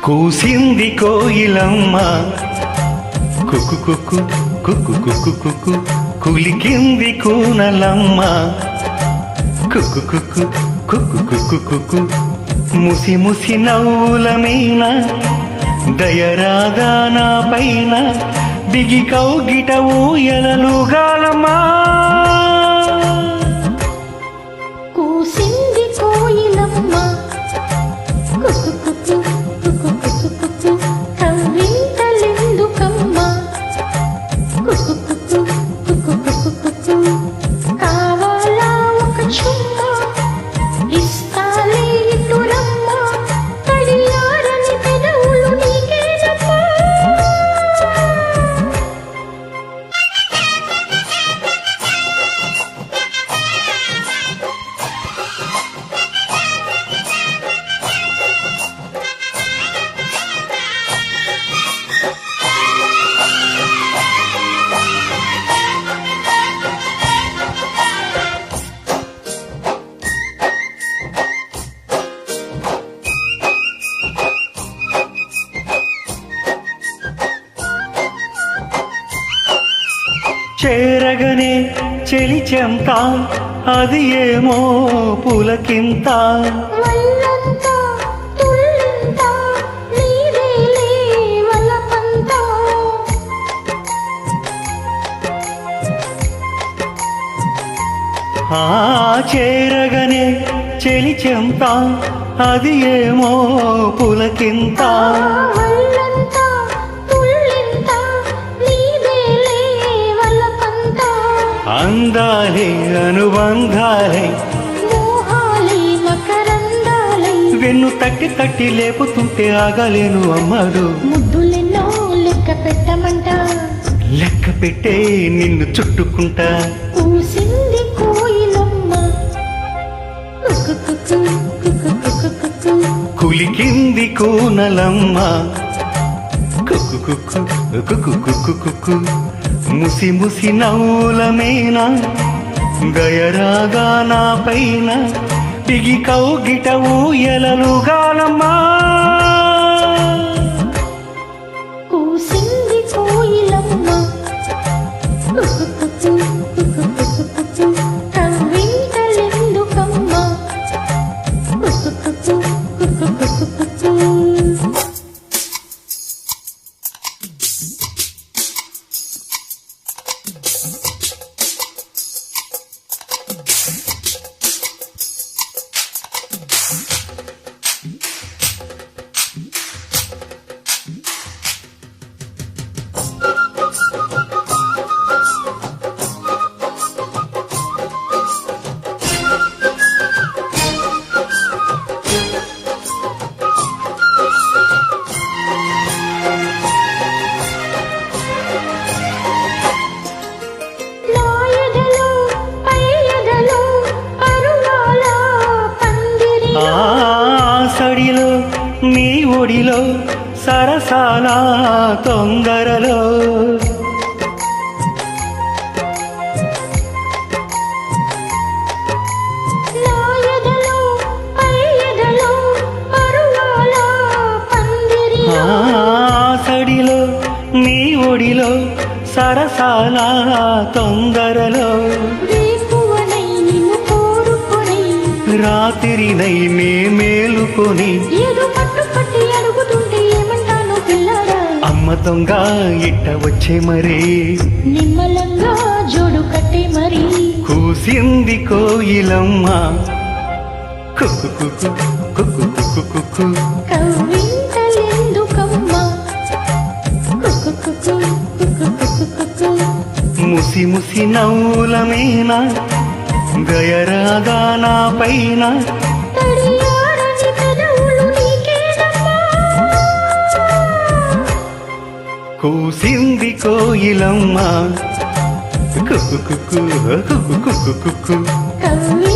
కూసింది కోయిలమ్మ కుక్కు కుక్కు కుక్కు కుక్కు కుక్కు కులికింది కూనలమ్మ కుక్కు కుక్కు కుక్కు కుక్కు కుక్కు ముసి ముసి నవ్వుల మీన దయరాదా నా పైన దిగి కౌగిట ఊయలలుగాలమ్మా కూసింది కోయిలమ్మ కుక్కు కుక్కు కుక్కు కుక్కు కుక్కు కవ్వింతలెందుకమ్మ కుక్కు కుక్కు కుక్కు కుక్కు కుక్కు కావాలా ఒక చుమ్మ ఇస్తాలే ఇటు రమ్మ తడియారని పెదవులు నీకేనమ్మా చేరగనే చెలిచెంత అది ఏమో పులకింత వల్లంతా తుల్లింతా నీదేలే వల్లపంతా ఆ చేరగనే చెలిచెంత అది ఏమో పులకింత వల్లంతా తుల్లింతా నీదేలే వల్లపంతా అందాలే అనుబంధాలే మోహాలే మకరందాలై వెన్ను తట్టి తట్టి లేపుతుంటే ఆగలేను అమ్మడు ముద్దులెన్నో లెక్క పెట్టమంట లెక్క పెట్టే నిన్ను చుట్టుకుంటా కూసింది కోయిలమ్మ కుక్కు కుక్కు కుక్కు కుక్కు కుక్కు కులికింది కూనలమ్మ కుక్కు కుక్కు కుక్కు కుక్కు కుక్కు ముసి ముసి నవ్వుల మీన దయరాగా నా పైన దిగి కౌగిట ఊయలలుగాలమ్మా కూసింది కోయిలమ్మ కుక్కు కుక్కు కుక్కు కుక్కు కుక్కు కవ్వింతలెందుకమ్మ కుక్కు కుక్కు కుక్కు కుక్కు కుక్కు నా ఎదలో పై ఎదలో అరుణాల పందిరి సడిలో నీ ఒడిలో సరసాల తొందరలో నా ఎదలో పై ఎదలో అరుణాల పందిరి సడిలో నీ ఒడిలో సరసాల తొందరలో వేకువనై నిన్ను కోరుకొని రాత్రినై నే మేలుకొని ఏదో పట్టు పట్టి అడుగుతుంటే ఏమంటాను పిల్లడా అమ్మ దొంగ ఇట్ట వచ్చే మరే నిమ్మలంగా జోడు కట్టే మరి కూసింది కోయిలమ్మ కుక్కు కుక్కు కుక్కు కుక్కు కుక్కు కవ్వింతలెందుకమ్మ కుక్కు కుక్కు కుక్కు కుక్కు కుక్కు ముసి ముసి నవ్వుల మీన దయరాగా నా పైన తడియారని పెదవులు నీకేనమ్మా కూసింది కోయిలమ్మ కుక్కు కుక్కు కుక్కు కుక్కు కుక్కు కవ్వి